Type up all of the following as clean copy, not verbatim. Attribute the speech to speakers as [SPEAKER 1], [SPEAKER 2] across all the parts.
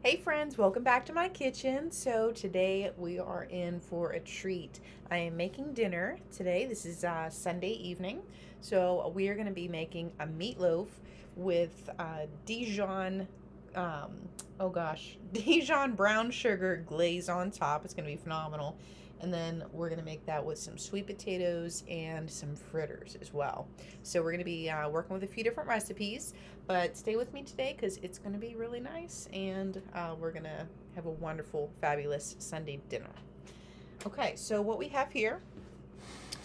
[SPEAKER 1] Hey friends, welcome back to my kitchen. So today we are in for a treat. I am making dinner today. This is Sunday evening. So we are going to be making a meatloaf with Dijon, Dijon brown sugar glaze on top. It's going to be phenomenal. And then we're going to make that with some sweet potatoes and some fritters as well. So we're going to be working with a few different recipes, but stay with me today because it's going to be really nice, and we're going to have a wonderful, fabulous Sunday dinner. Okay, so what we have here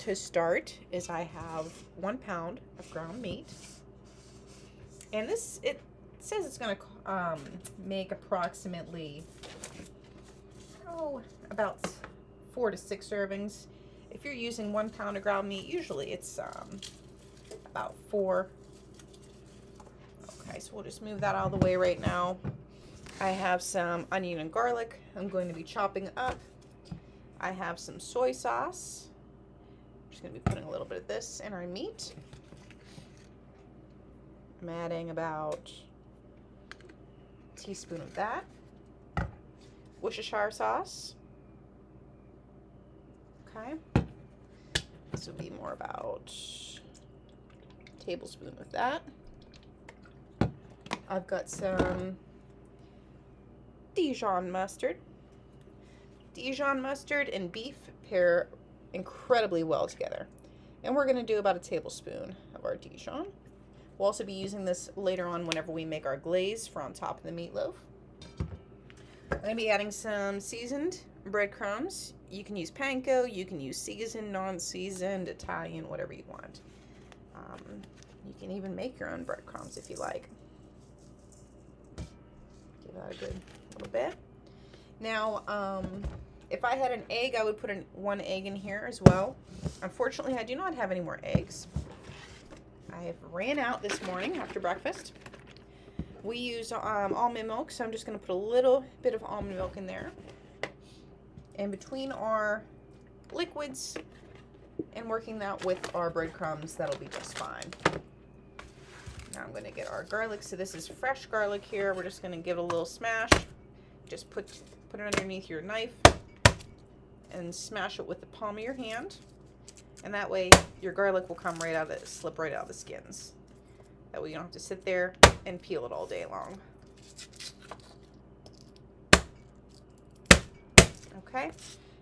[SPEAKER 1] to start is I have 1 pound of ground meat. And this, it says it's going to make approximately, about 4 to 6 servings. If you're using 1 pound of ground meat, usually it's about 4. Okay, so we'll just move that out of the way right now. I have some onion and garlic I'm going to be chopping up. I have some soy sauce. I'm just going to be putting a little bit of this in our meat. I'm adding about a teaspoon of that. Worcestershire sauce. Okay. This will be more about a tablespoon of that. I've got some Dijon mustard. Dijon mustard and beef pair incredibly well together. And we're going to do about a tablespoon of our Dijon. We'll also be using this later on whenever we make our glaze for on top of the meatloaf. I'm going to be adding some seasoned breadcrumbs. You can use panko, you can use seasoned, non-seasoned, Italian, whatever you want. You can even make your own breadcrumbs if you like. Give that a good little bit. Now, if I had an egg, I would put 1 egg in here as well. Unfortunately, I do not have any more eggs. I have ran out this morning after breakfast. We use almond milk, so I'm just going to put a little bit of almond milk in there. And between our liquids and working that with our breadcrumbs, that'll be just fine. Now I'm going to get our garlic. So this is fresh garlic here. We're just going to give it a little smash. Just put it underneath your knife and smash it with the palm of your hand. And that way your garlic will come right out of it, slip right out of the skins. That way you don't have to sit there and peel it all day long. Okay,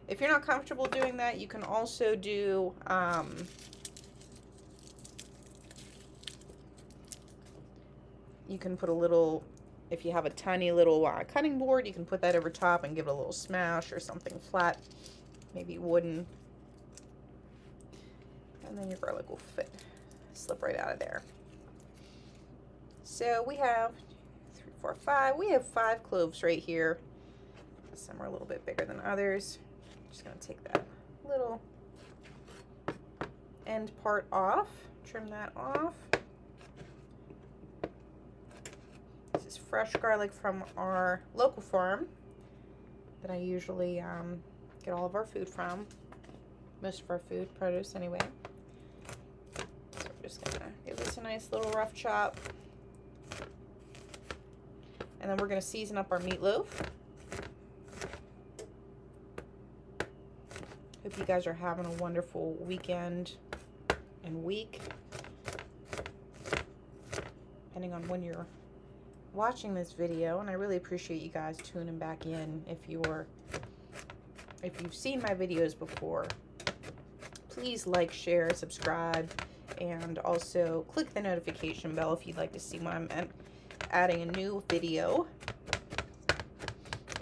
[SPEAKER 1] if you're not comfortable doing that, you can also do you can put a little, if you have a tiny little cutting board, you can put that over top and give it a little smash, or something flat, maybe wooden, and then your garlic will slip right out of there. So we have 3, 4, 5. We have 5 cloves right here. Some are a little bit bigger than others. I'm just going to take that little end part off, trim that off. This is fresh garlic from our local farm that I usually get all of our food from. Most of our food produce anyway. So we're just going to give this a nice little rough chop. And then we're going to season up our meatloaf. Hope you guys are having a wonderful weekend and week, depending on when you're watching this video. And I really appreciate you guys tuning back in. If you've seen my videos before, please like, share, subscribe, and also click the notification bell if you'd like to see when I'm adding a new video.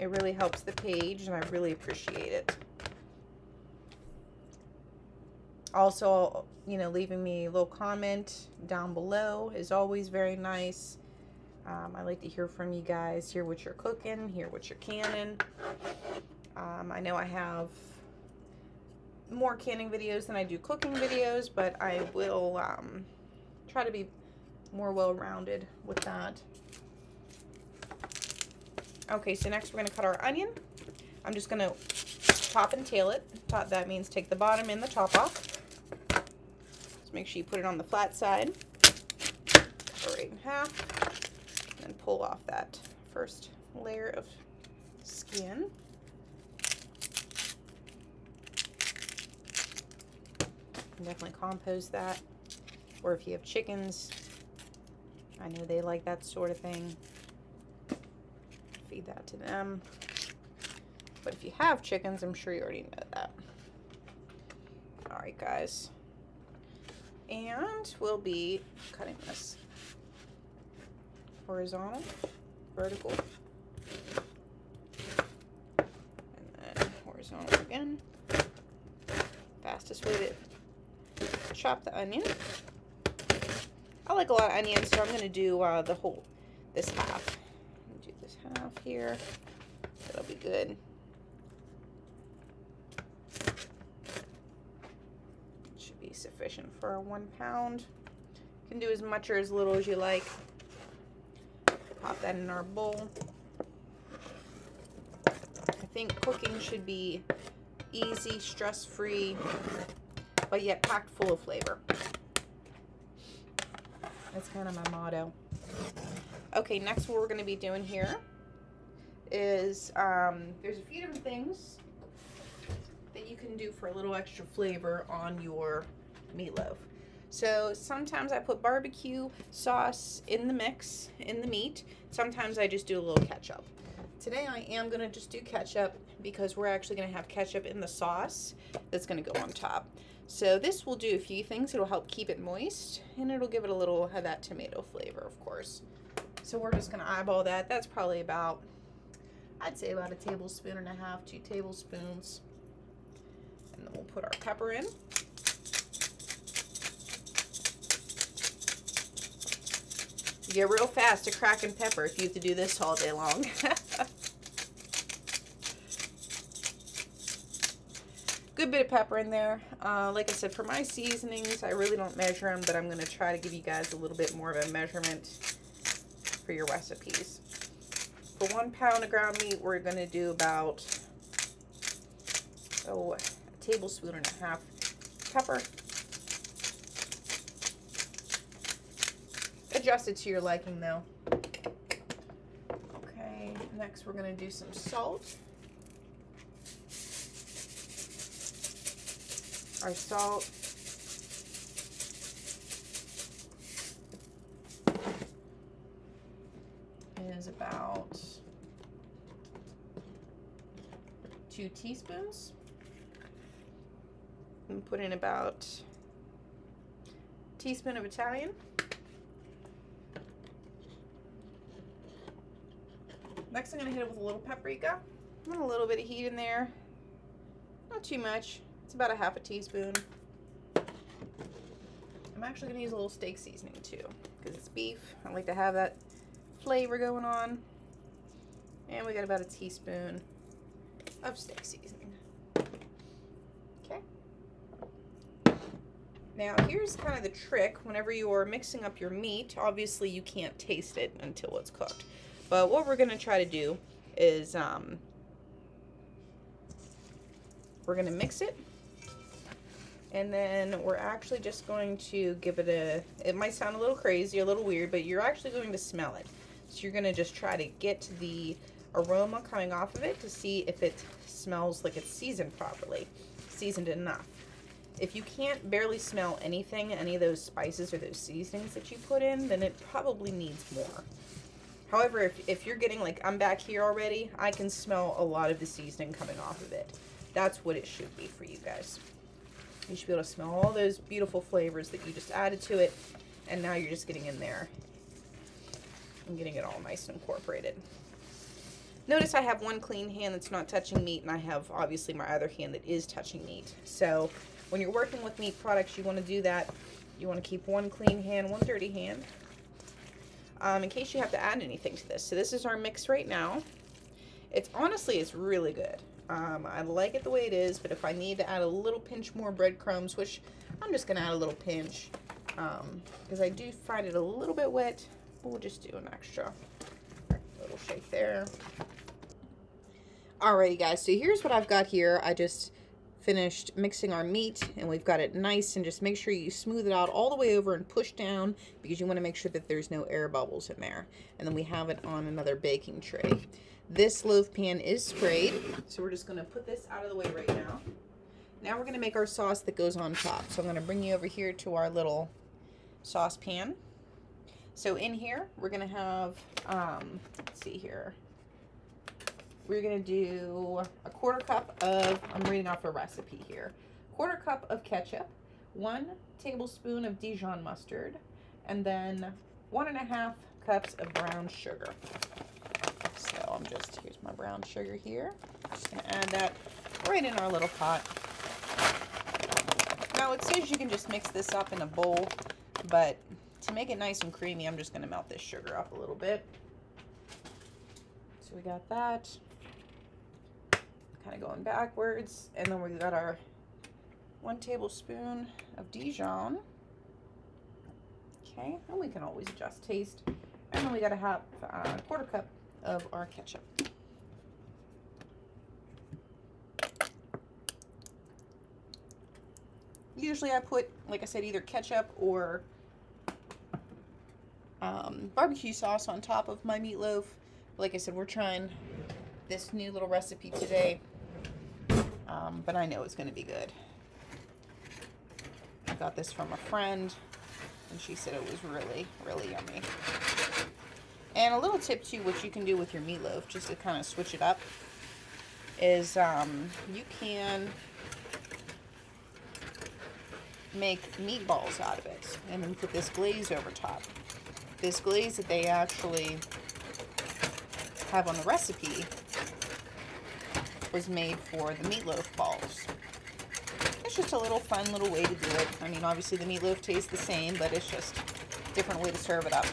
[SPEAKER 1] It really helps the page, and I really appreciate it. Also, you know, leaving me a little comment down below is always very nice. I like to hear from you guys, hear what you're cooking, hear what you're canning. I know I have more canning videos than I do cooking videos, but I will try to be more well-rounded with that. Okay, so next we're going to cut our onion. I'm just going to top and tail it. That means take the bottom and the top off. Make sure you put it on the flat side, cut it right in half, and then pull off that first layer of skin. And definitely compost that. Or if you have chickens, I know they like that sort of thing. Feed that to them. But if you have chickens, I'm sure you already know that. Alright, guys. And we'll be cutting this horizontal, vertical, and then horizontal again. Fastest way to chop the onion. I like a lot of onions, so I'm going to do this half. Do this half here. That'll be good. Should be sufficient for 1 pound. You can do as much or as little as you like. Pop that in our bowl. I think cooking should be easy, stress-free, but yet packed full of flavor. That's kind of my motto. Okay, next what we're going to be doing here is there's a few different things that you can do for a little extra flavor on your meatloaf. So sometimes I put barbecue sauce in the mix, in the meat. Sometimes I just do a little ketchup. Today I am going to just do ketchup because we're actually going to have ketchup in the sauce that's going to go on top. So this will do a few things. It'll help keep it moist, and it'll give it a little of that tomato flavor, of course. So we're just going to eyeball that. That's probably about, I'd say about 1.5 tablespoons, 2 tablespoons. And then we'll put our pepper in. You get real fast at cracking pepper if you have to do this all day long. Good bit of pepper in there. Like I said, for my seasonings, I really don't measure them, but I'm going to try to give you guys a little bit more of a measurement for your recipes. For 1 pound of ground meat, we're going to do about 1.5 tablespoons pepper. Adjust it to your liking though. Okay, next we're going to do some salt. Our salt is about 2 teaspoons. And put in about a teaspoon of Italian. Next I'm going to hit it with a little paprika. And a little bit of heat in there. Not too much. It's about 1/2 teaspoon. I'm actually going to use a little steak seasoning too, because it's beef. I like to have that flavor going on. And we got about 1 teaspoon of steak seasoning. Okay. Now here's kind of the trick. Whenever you're mixing up your meat, obviously you can't taste it until it's cooked. But what we're going to try to do is we're going to mix it. And then we're actually just going to give it it might sound a little crazy, a little weird, but you're actually going to smell it. So you're going to just try to get the aroma coming off of it to see if it smells like it's seasoned properly, seasoned enough. If you can't barely smell anything, any of those spices or those seasonings that you put in, then it probably needs more. However, if you're getting, like I'm back here already, I can smell a lot of the seasoning coming off of it. That's what it should be for you guys. You should be able to smell all those beautiful flavors that you just added to it, and now you're just getting in there and getting it all nice and incorporated. Notice I have one clean hand that's not touching meat, and I have obviously my other hand that is touching meat. So when you're working with meat products, you want to do that. You want to keep one clean hand, one dirty hand, in case you have to add anything to this. So this is our mix right now. Honestly, it's really good. I like it the way it is, but if I need to add a little pinch more breadcrumbs, which I'm just going to add a little pinch, because I do find it a little bit wet, but we'll just do an extra little shake there. Alrighty guys, so here's what I've got here. I just finished mixing our meat, and we've got it nice, and just make sure you smooth it out all the way over and push down, because you want to make sure that there's no air bubbles in there. And then we have it on another baking tray. This loaf pan is sprayed, so we're just going to put this out of the way right now. Now we're going to make our sauce that goes on top. So I'm going to bring you over here to our little saucepan. So in here, we're going to have, let's see here. We're going to do a 1/4 cup of, I'm reading off a recipe here, 1/4 cup of ketchup, 1 tablespoon of Dijon mustard, and then 1½ cups of brown sugar. So I'm just, here's my brown sugar here. Just going to add that right in our little pot. Now it says you can just mix this up in a bowl, but to make it nice and creamy, I'm just going to melt this sugar up a little bit. So we got that. Kind of going backwards. And then we got our 1 tablespoon of Dijon. Okay, and we can always adjust taste. And then we got to have a 1/4 cup of our ketchup. Usually I put, like I said, either ketchup or barbecue sauce on top of my meatloaf. Like I said, we're trying this new little recipe today, but I know it's going to be good. I got this from a friend, and she said it was really, really yummy. And a little tip too, what you can do with your meatloaf, just to kind of switch it up, is you can make meatballs out of it and then put this glaze over top. This glaze that they actually have on the recipe was made for the meatloaf balls. It's just a little fun little way to do it. I mean, obviously the meatloaf tastes the same, but it's just a different way to serve it up.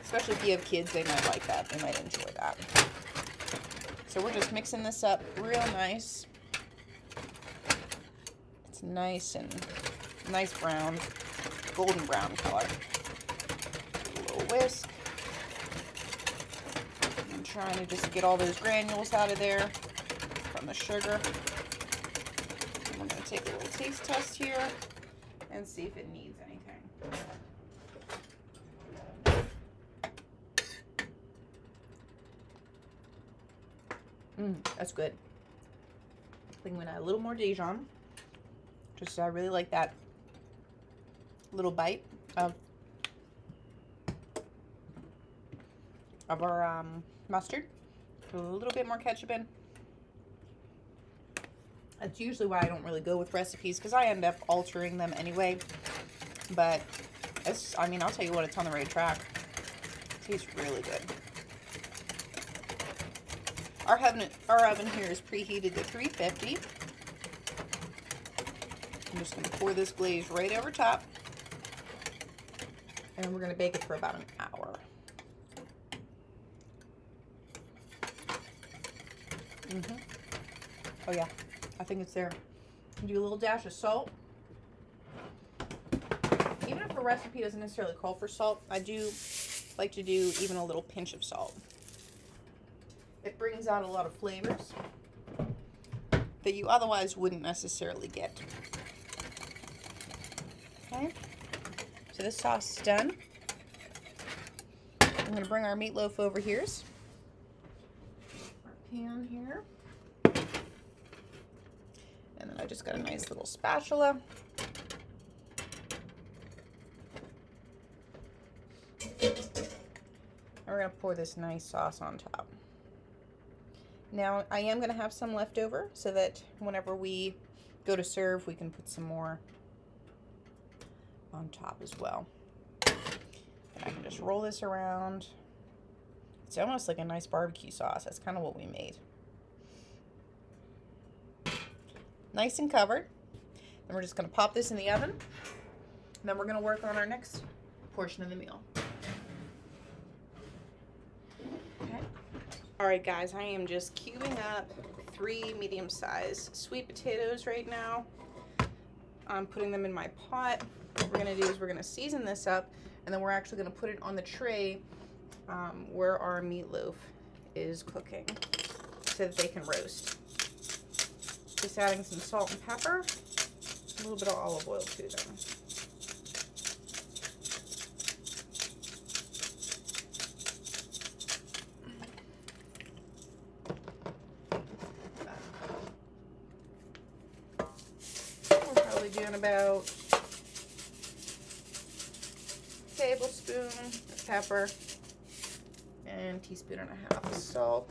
[SPEAKER 1] Especially if you have kids, they might like that. They might enjoy that. So we're just mixing this up real nice. It's nice and nice brown, golden brown color. A little whisk. I'm trying to just get all those granules out of there from the sugar. And I'm going to take a little taste test here and see if it needs anything. That's good. I think I'm going to add a little more Dijon. Just, I really like that little bite of our mustard. Put a little bit more ketchup in. That's usually why I don't really go with recipes, because I end up altering them anyway. But it's, I mean, I'll tell you what, it's on the right track. It tastes really good. Our oven here is preheated to 350. I'm just going to pour this glaze right over top. And we're going to bake it for about an hour. Oh yeah, I think it's there. Do a little dash of salt. Even if a recipe doesn't necessarily call for salt, I do like to do even a little pinch of salt. It brings out a lot of flavors that you otherwise wouldn't necessarily get. Okay, so this sauce is done. I'm going to bring our meatloaf over here. Our pan here. And then I just got a nice little spatula. And we're going to pour this nice sauce on top. Now, I am going to have some left over so that whenever we go to serve, we can put some more on top as well. And I can just roll this around. It's almost like a nice barbecue sauce. That's kind of what we made. Nice and covered. Then we're just going to pop this in the oven. And then we're going to work on our next portion of the meal. Okay. Alright guys, I am just cubing up 3 medium-sized sweet potatoes right now. I'm putting them in my pot. What we're going to do is we're going to season this up, and then we're actually going to put it on the tray where our meatloaf is cooking so that they can roast. Just adding some salt and pepper, a little bit of olive oil to them. We're probably doing about a tablespoon of pepper and a teaspoon and a half of salt.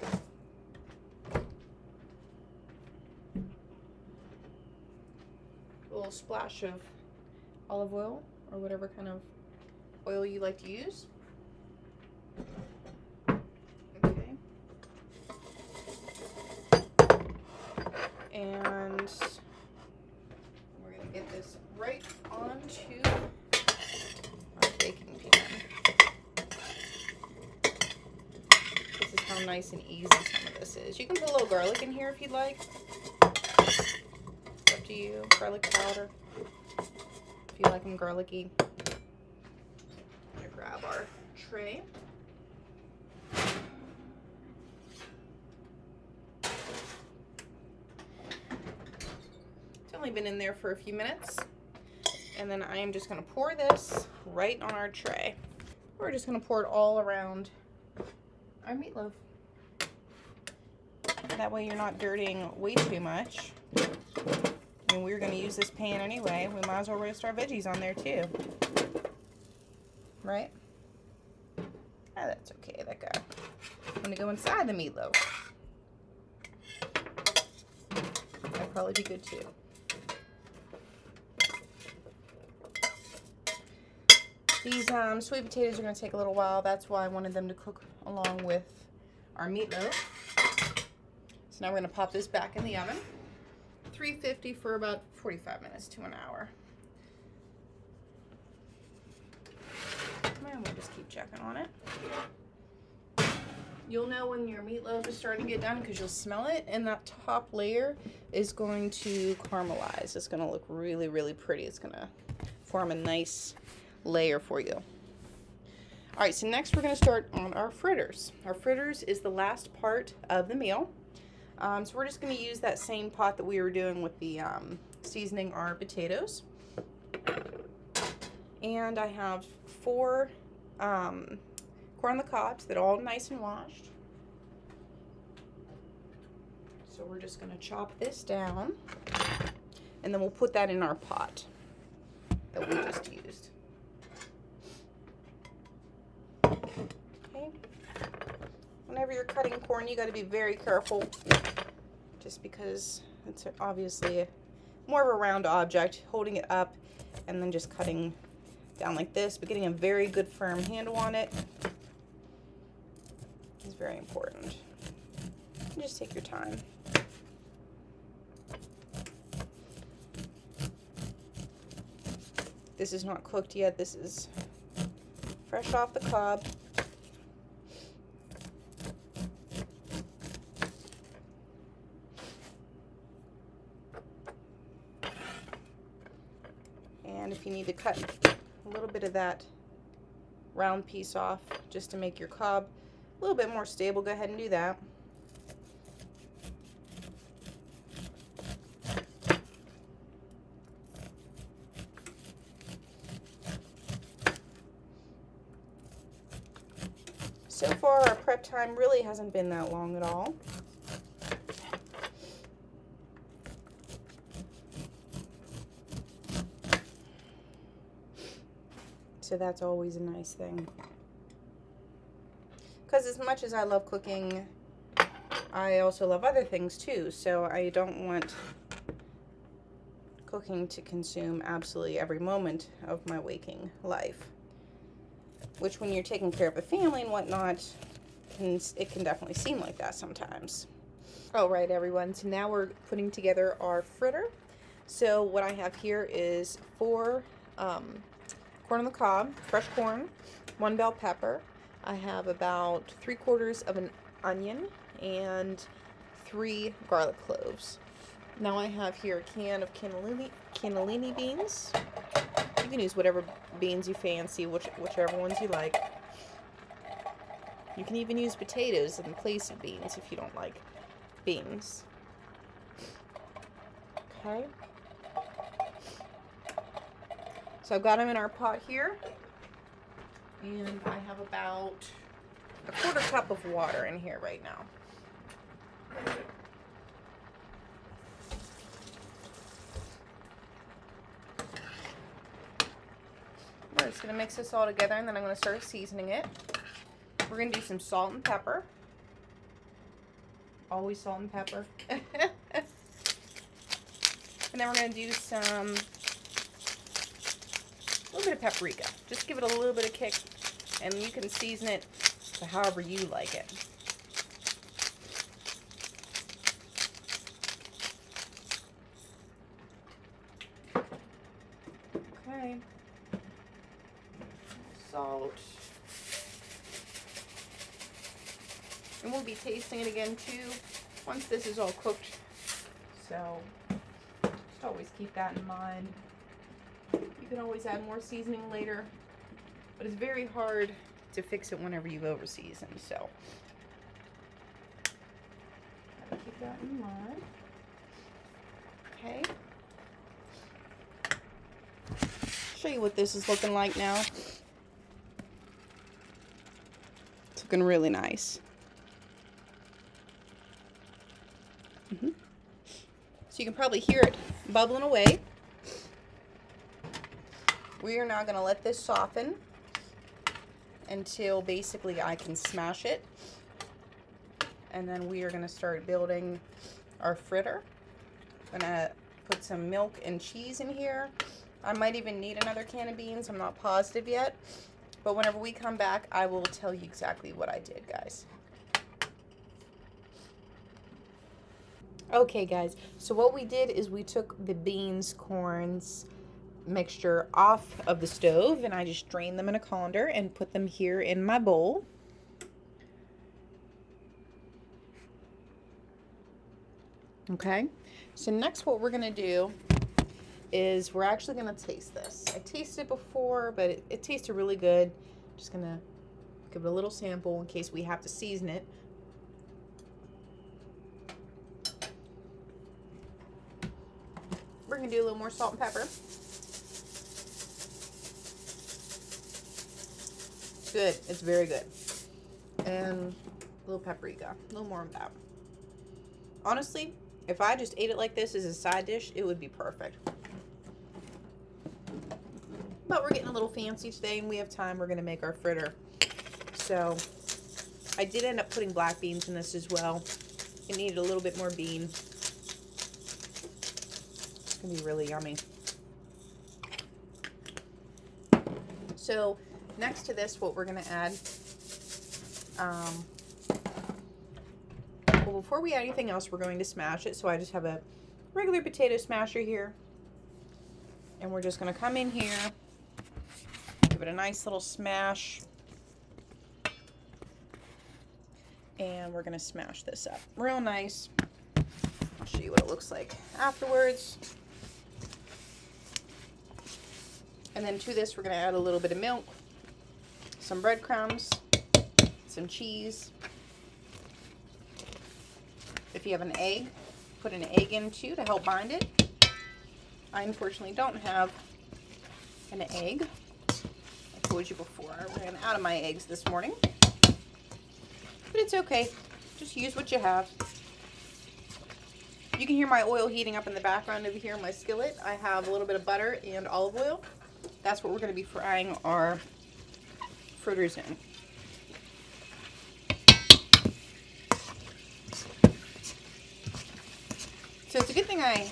[SPEAKER 1] A little splash of olive oil or whatever kind of oil you like to use. Okay. And we're going to get this right onto our baking pan. This is how nice and easy some of this is. You can put a little garlic in here if you'd like. It's up to you. Garlic powder, if you like them garlicky. I'm going to grab our tray. It's only been in there for a few minutes. And then I am just going to pour this right on our tray. We're just going to pour it all around our meatloaf. That way you're not dirtying way too much. I mean, we're going to use this pan anyway. We might as well roast our veggies on there too. Right? Oh, that's okay. That guy. I'm going to go inside the meatloaf. That'd probably be good too. These sweet potatoes are going to take a little while. That's why I wanted them to cook along with our meatloaf. So now we're going to pop this back in the oven. 350 for about 45 minutes to an hour. And we'll just keep checking on it. You'll know when your meatloaf is starting to get done because you'll smell it, and that top layer is going to caramelize. It's going to look really, really pretty. It's going to form a nice layer for you. All right, so next we're going to start on our fritters. Our fritters is the last part of the meal. So we're just going to use that same pot that we were doing with the seasoning our potatoes. And I have 4 corn on the cobs that are all nice and washed. So we're just going to chop this down, and then we'll put that in our pot that we just used. Okay. Whenever you're cutting corn, you got to be very careful, just because it's obviously more of a round object. Holding it up and then just cutting down like this, but getting a very good firm handle on it is very important. And just take your time. This is not cooked yet. This is fresh off the cob. And if you need to cut a little bit of that round piece off just to make your cob a little bit more stable, go ahead and do that. So far, our prep time really hasn't been that long at all. So that's always a nice thing. Because as much as I love cooking, I also love other things too. So I don't want cooking to consume absolutely every moment of my waking life. Which, when you're taking care of a family and whatnot, it can definitely seem like that sometimes. All right, everyone. So now we're putting together our fritter. So what I have here is 4 corn on the cob, fresh corn, 1 bell pepper. I have about 3/4 of an onion and 3 garlic cloves. Now I have here a can of cannellini beans. You can use whatever beans you fancy, whichever ones you like. You can even use potatoes in place of beans if you don't like beans. Okay. So I've got them in our pot here. And I have about a 1/4 cup of water in here right now. We're just going to mix this all together, and then I'm going to start seasoning it. We're going to do some salt and pepper. Always salt and pepper. And then we're going to do a little bit of paprika. Just give it a little bit of kick, and you can season it to however you like it. Okay. Salt. And we'll be tasting it again too once this is all cooked. So just always keep that in mind. You can always add more seasoning later, but it's very hard to fix it whenever you've over seasoned. So gotta keep that in mind. Okay. Show you what this is looking like now. It's looking really nice. So you can probably hear it bubbling away. We are now going to let this soften until basically I can smash it. And then we are going to start building our fritter. I'm going to put some milk and cheese in here. I might even need another can of beans. I'm not positive yet. But whenever we come back, I will tell you exactly what I did, guys. Okay, guys, so what we did is we took the beans, corns mixture off of the stove, and I just drained them in a colander and put them here in my bowl. Okay, so next what we're going to do is we're actually going to taste this. I tasted it before, but it tasted really good. Just going to give it a little sample in case we have to season it. We're going to do a little more salt and pepper. Good. It's very good. And a little paprika. A little more of that. Honestly, if I just ate it like this as a side dish, it would be perfect. But we're getting a little fancy today and we have time. We're going to make our fritter. So I did end up putting black beans in this as well. It needed a little bit more bean. Be really yummy. So next to this, what we're going to add, well, before we add anything else, we're going to smash it. So I just have a regular potato smasher here, and we're just going to come in here, give it a nice little smash, and we're going to smash this up real nice. I'll show you what it looks like afterwards. And then to this, we're going to add a little bit of milk, some breadcrumbs, some cheese. If you have an egg, put an egg in too to help bind it. I unfortunately don't have an egg. I told you before, I ran out of my eggs this morning. But it's okay. Just use what you have. You can hear my oil heating up in the background over here in my skillet. I have a little bit of butter and olive oil. That's what we're going to be frying our fritters in. So it's a good thing I,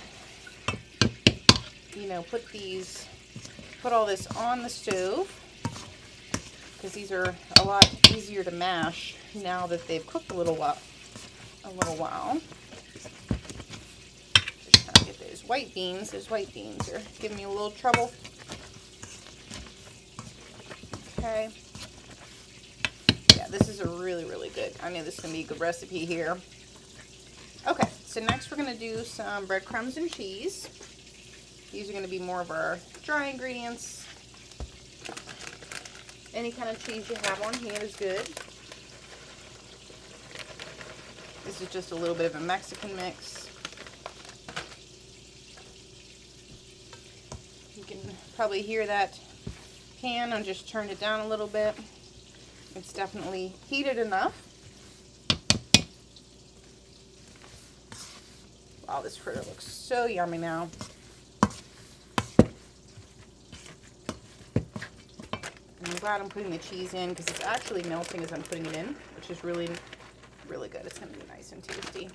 [SPEAKER 1] put all this on the stove, because these are a lot easier to mash now that they've cooked a little while. Just trying to get those white beans. Those white beans are giving me a little trouble. Okay. Yeah, this is a really, really good. I know this is going to be a good recipe here. Okay, so next we're going to do some breadcrumbs and cheese. These are going to be more of our dry ingredients. Any kind of cheese you have on hand is good. This is just a little bit of a Mexican mix. Probably hear that pan. I'll just turn it down a little bit. It's definitely heated enough. Wow, this fritter looks so yummy now. And I'm glad I'm putting the cheese in because it's actually melting as I'm putting it in, which is really, really good. It's going to be nice and tasty.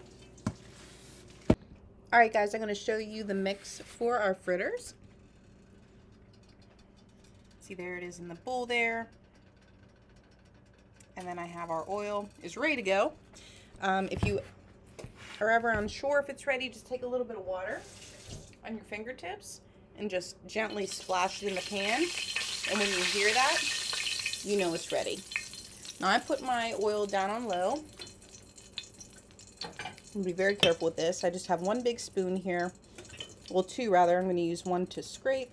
[SPEAKER 1] All right, guys, I'm going to show you the mix for our fritters. See, there it is in the bowl there. And then I have our oil is ready to go. If you are ever unsure if it's ready, just take a little bit of water on your fingertips and just gently splash it in the pan. And when you hear that, you know it's ready. Now I put my oil down on low. I'm be very careful with this. I just have one big spoon here. Well, two rather. I'm going to use one to scrape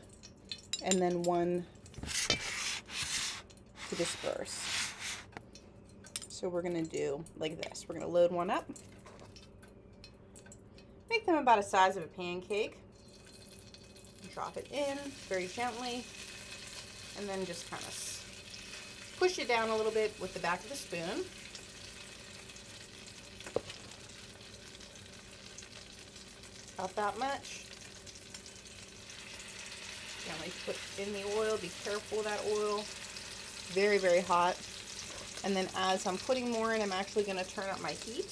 [SPEAKER 1] and then one to disperse. So we're going to do like this. We're going to load one up. Make them about the size of a pancake. Drop it in very gently. And then just kind of push it down a little bit with the back of the spoon. About that much. Gently put in the oil. Be careful of that oil. Very, very hot. And then as I'm putting more in, I'm actually going to turn up my heat.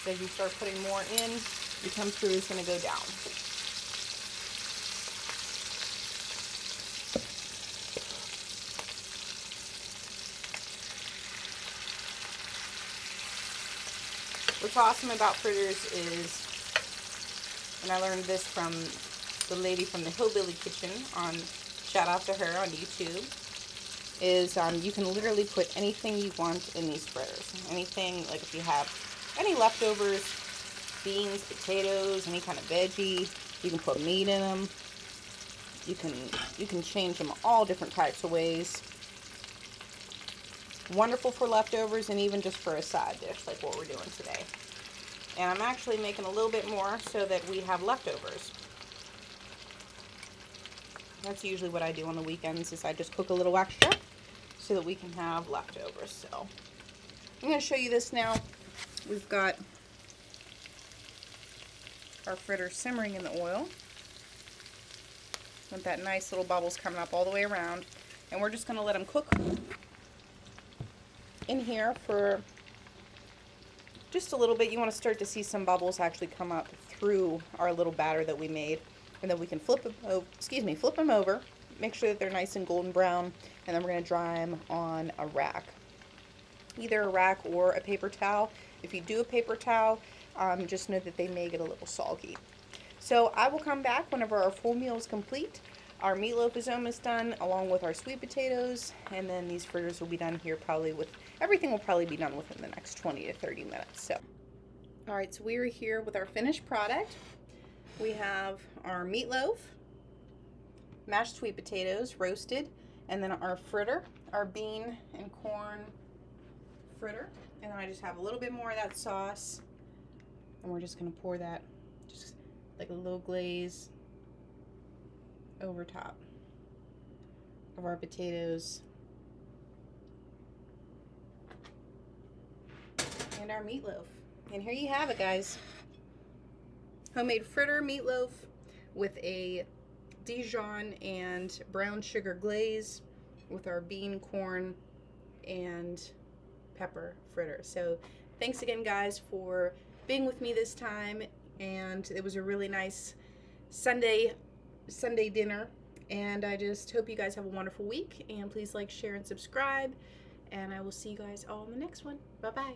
[SPEAKER 1] So as you start putting more in, your temperature is going to go down. What's awesome about fritters is, and I learned this from the lady from the Hillbilly Kitchen, shout out to her on YouTube, is you can literally put anything you want in these fritters. Anything, like if you have any leftovers, beans, potatoes, any kind of veggie, you can put meat in them. You can change them all different types of ways. Wonderful for leftovers and even just for a side dish like what we're doing today. And I'm actually making a little bit more so that we have leftovers. That's usually what I do on the weekends, is I just cook a little extra so that we can have leftovers. So I'm going to show you this now. We've got our fritters simmering in the oil with that nice little bubbles coming up all the way around. And we're just going to let them cook in here for just a little bit. You want to start to see some bubbles actually come up through our little batter that we made, and then we can flip them over, make sure that they're nice and golden brown, and then we're going to dry them on a rack, either a rack or a paper towel. If you do a paper towel, just know that they may get a little soggy. So I will come back whenever our full meal is complete. Our meatloaf is almost done, along with our sweet potatoes, and then these fritters will be done here everything will probably be done within the next 20 to 30 minutes. So, alright, so we are here with our finished product. We have our meatloaf, mashed sweet potatoes, roasted, and then our fritter, our bean and corn fritter. And then I just have a little bit more of that sauce, and we're just going to pour that, just like a little glaze, over top of our potatoes and our meatloaf. And here you have it, guys. Homemade fritter meatloaf with a Dijon and brown sugar glaze with our bean, corn, and pepper fritter. So thanks again, guys, for being with me this time. And it was a really nice Sunday dinner, and I just hope you guys have a wonderful week, and please like, share, and subscribe, and I will see you guys all in the next one. Bye bye.